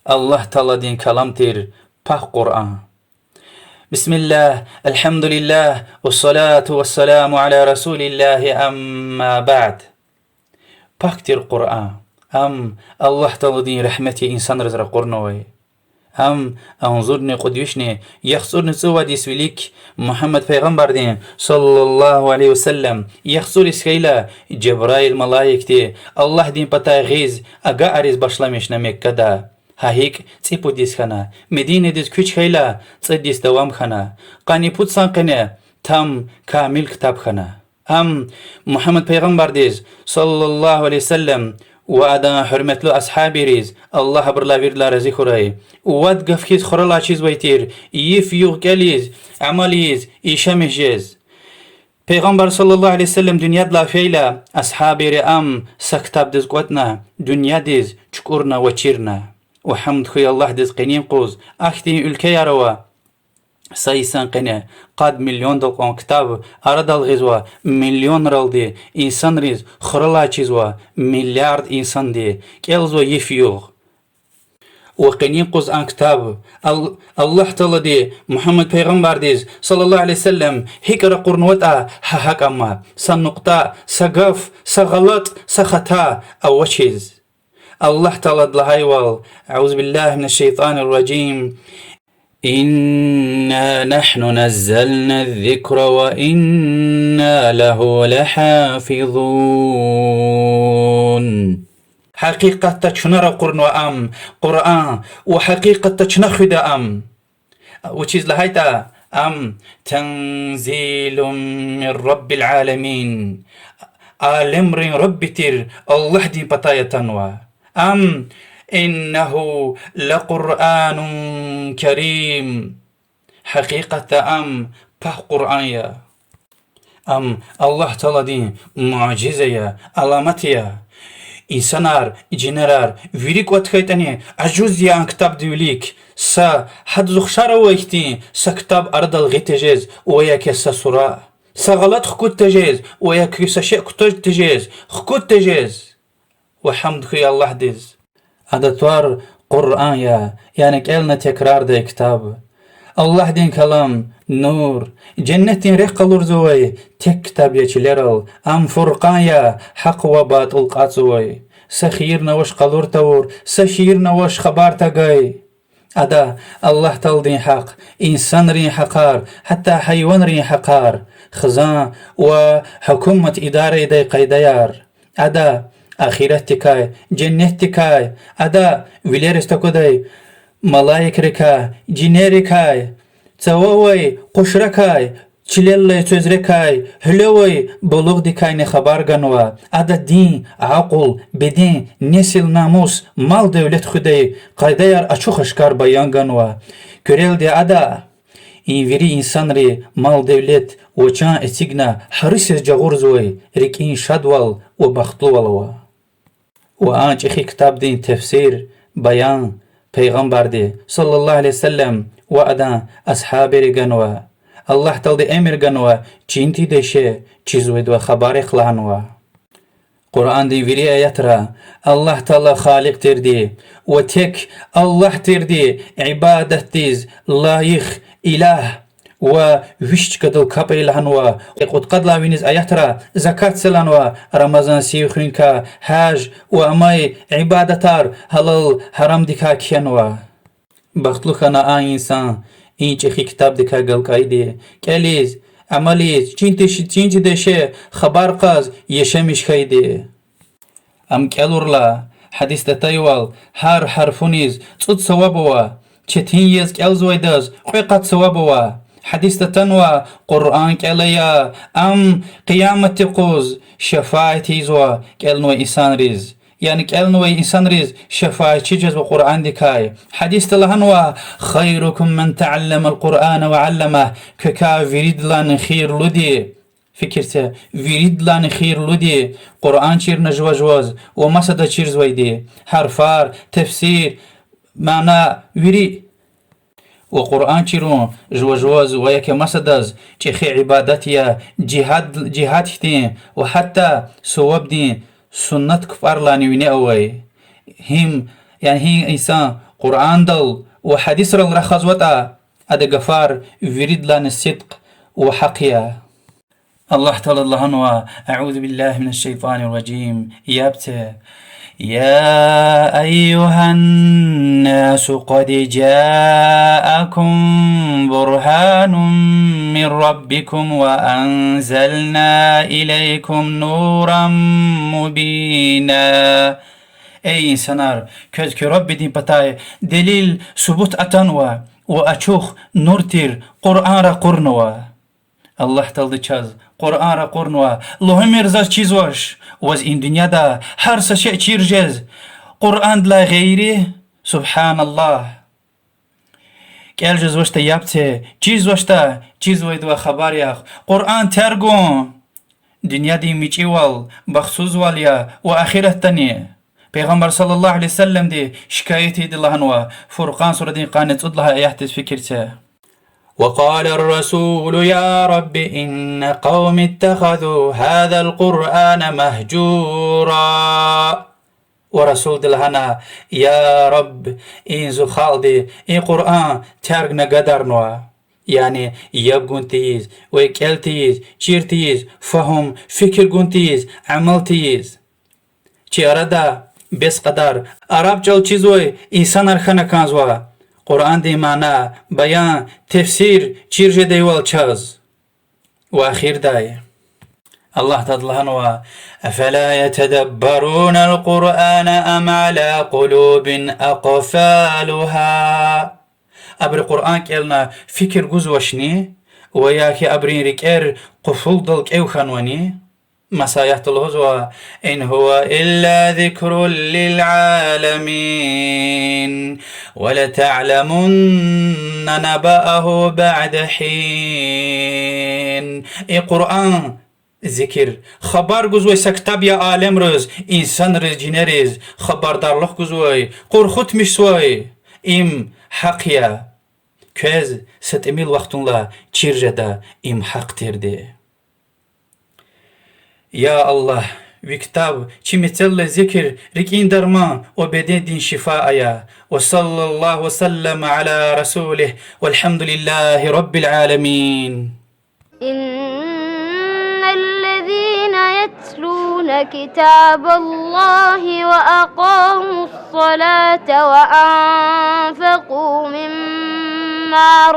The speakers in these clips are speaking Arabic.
الله تعالى دين كلام تير پاک قرآن. بسم الله الحمد لله والصلاة والسلام على رسول الله أما بعد. پاک تير قرآن الله تعالى دين رحمتي إنسان رزق قرنوي انظرني قدوشني يخصرني سوى دي سويليك محمد پیغمبر دين صلى الله عليه وسلم يخصر اسكيلا جبرائيل ملايكتي الله دين پتا غيز اگا عريز باشلامش نمكة دا هاهيك تيپو ديس خانا مدينة ديس كوچ خيلا تصد ديس دوام خانا قاني پوت سانقنه تام كامل كتاب خانا محمد پیغمبر ديز صلى الله عليه وسلم وأدا حرمتلو أصحابي ريز الله برلا ويرلا رزي خوري واد قفكيز خورلا چيز ويتير يف يوغ كاليز عماليز إيشامجيز پیغمبر صلى الله عليه وسلم دنيا دلا فيلا أصحابي ري سكتاب ديز قوتنا دنيا ديز چكورنا وچيرنا وحمد خوي الله ديز قنيم قوز أختي ülke yarوا sayısan qene qad milyon dolqon kitab aradal gizwa milyon raldi insan riz khurala chizwa milyard insan di kelzo yefiyog وقنين قز عن كتاب الله تعالى دي محمد پیغمبر ديز صلى الله عليه وسلم هكرا قرنوتا حق اما سنقطة سقف سغلط سخطا او وشيز الله تعالى دلهايوال أعوذ بالله من الشيطان الرجيم إنا نحن نزلنا الذكر وإنا له لحافظون حقيقة تشنر قرآن وحقيقة تشنخد وشيز لهايتا تنزيل من رب العالمين آلمر رب تير الله دي بطايا تنوى إنه لقرآن كريم حقيقة به قرآن يا الله تعالى دي معجزة يا علامات يا إنسانار جنرار ويريك واتخيتاني عجوز يا كتاب ديوليك سا حد زخشار ويختي سا كتاب أرض الغيتجيز ويا كسا سورة سا غلط خكوت تجيز ويا كسا شيء كتوج تجيز خكوت تجيز وحمد خي الله ديز هذا توار قرآن يعني كألنا تكرار ده كتاب الله دين كلام نور جنة ريق زوي تك كتاب يشلرل فرقان حق وباطل قاتزوي سخير نوش قلور تور سشير نوش خبار تقاي هذا الله تل دين حق إنسان رين حقار حتى حيوان رين حقار خزان وحكومة إدارة دي قيديار هذا آخرتكاي جنتكاي أدا ويليرستكوداي ملايكركا جنيركاي تسووي قشركاي چليلي تزركاي هلوي بلوغ ديكاي نخبار غنوا أدا دين عقل بدين نسل ناموس مال دولت خداي قايدايار أچو خشكار بيان غنوا كوريل دي أدا إنفيري إنسان ري مال دولت وچان اتسيغنا حريسيز جاغورزوي ريكين شادوال وبختلوالوا وآنچ اخي كتاب دين تفسير بيان پیغمبر دي صلى الله عليه وسلم وأدا أصحابي رغنوا الله تعالى امر غنوا چينتي دشه چيزوي دو خبار خلانوا قرآن دي ويري آيات را الله تعالى خالق تردي وتك الله تردي عبادت ديز لايخ إله و ويشت كدل كابيل هنوا قد قد لا وينز آياترا زكاة سلانوا رمضان سيوخرينكا حاج و اماي عبادتار حلال حرام ديكا كيانوا بختلو خانا انسان اینچ اخی كتاب ديكا قلقايدي كاليز عمليز چينت دشه خبار قاز يشمش خيدي كالورلا حديث تايوال هر حرفونيز تصد سوابوا چتين يز كالزويداز قيقات سوابوا حديث تنوى قرآن كاليا قيامة قوز شفاعتي زوا كالنوى إنسان ريز يعني كالنوى إنسان ريز شفاعة چجز وقرآن ديكاي حديث تلهنوى خيركم من تعلم القرآن وعلمه ككا فريد لان خير لدي فكرته فريد لان خير لدي قرآن چير نجوى جواز ومسد چير زويدي حرفار تفسير معنى وري وقرآن چيرون جوجوز ويك مسدز چخي عبادتيا جهاد هتين وحتى سواب دين سنت كفار لانيويني اوي هم يعني هي إنسان قرآن دل وحديث الرخصوتا أدا غفار يريد لنا الصدق وحقيا. الله تعالى الله عنه أعوذ بالله من الشيطان الرجيم يابته يا أيها الناس قد جاءكم برهان من ربكم وأنزلنا إليكم نورا مبينا. Ey insanlar, közkü Rabbi din patay delil subut atanwa و أشوخ نورتير قرآن را قرنوا. الله تعالى چاز قرآن را قرنوا لهم مرزا چیز واش واز این دنیا دا هر سشع چیر جز قرآن لا غیره سبحان الله کل جز واشتا یابته چیز واشتا چیز ویدوا خبار یاخ قرآن ترگون دنیا دی میچی وال بخصوص والیا و آخرت تانیه. پیغمبر صلی الله علیه وسلم دی شکایتی دی لهنوا فرقان سورة دین قانت ادلها ایحتس فکرته. وقال الرسول يا رب إن قوم اتخذوا هذا القرآن مهجورا. ورسول دلهنا يا رب إن زخالدي إن قرآن ترقنا قدرنوا يعني يبقون تيز ويكال تيز چير تيز فهم فكر قون تيز عمل تيز چي أردا بس قدر عرب چل چيزوي إنسان أرخنا كانزوا قرآن دي معنى بيان تفسير چير جدي والچاز وأخير داي الله تدلهنوا أفلا يتدبرون القرآن أم على قلوب أقفالها. أبر قرآن كيلنا فكر قزوشني وياكي أبرين ركير قفل دلك أو خانواني مسايحة الهزوة إن هو إلا ذكر للعالمين ولتعلمن نبأه بعد حين. إي قرآن ذكر خبر گزوی سکتاب یا عالم روز انسان رز جنریز خبردار لخ گزوی قرخوت مشوی ام حقیا كز ستميل وقتون لا چيرجدا ام حق ترده. يا الله وكتاب چي مثل ذكر ركين درما وبدين دين شفاء يا وصلى الله وسلم على رسوله والحمد لله رب العالمين. إن الذين يتلون كتاب الله وأقاموا الصلاة وأنفقوا مما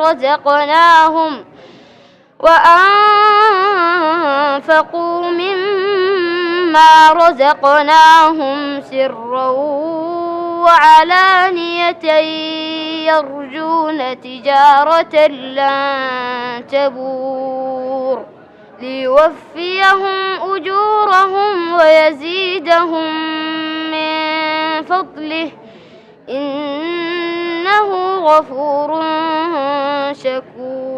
رزقناهم سرا وعلانية يرجون تجارة لن تبور ليوفيهم أجورهم ويزيدهم من فضله إنه غفور شكور.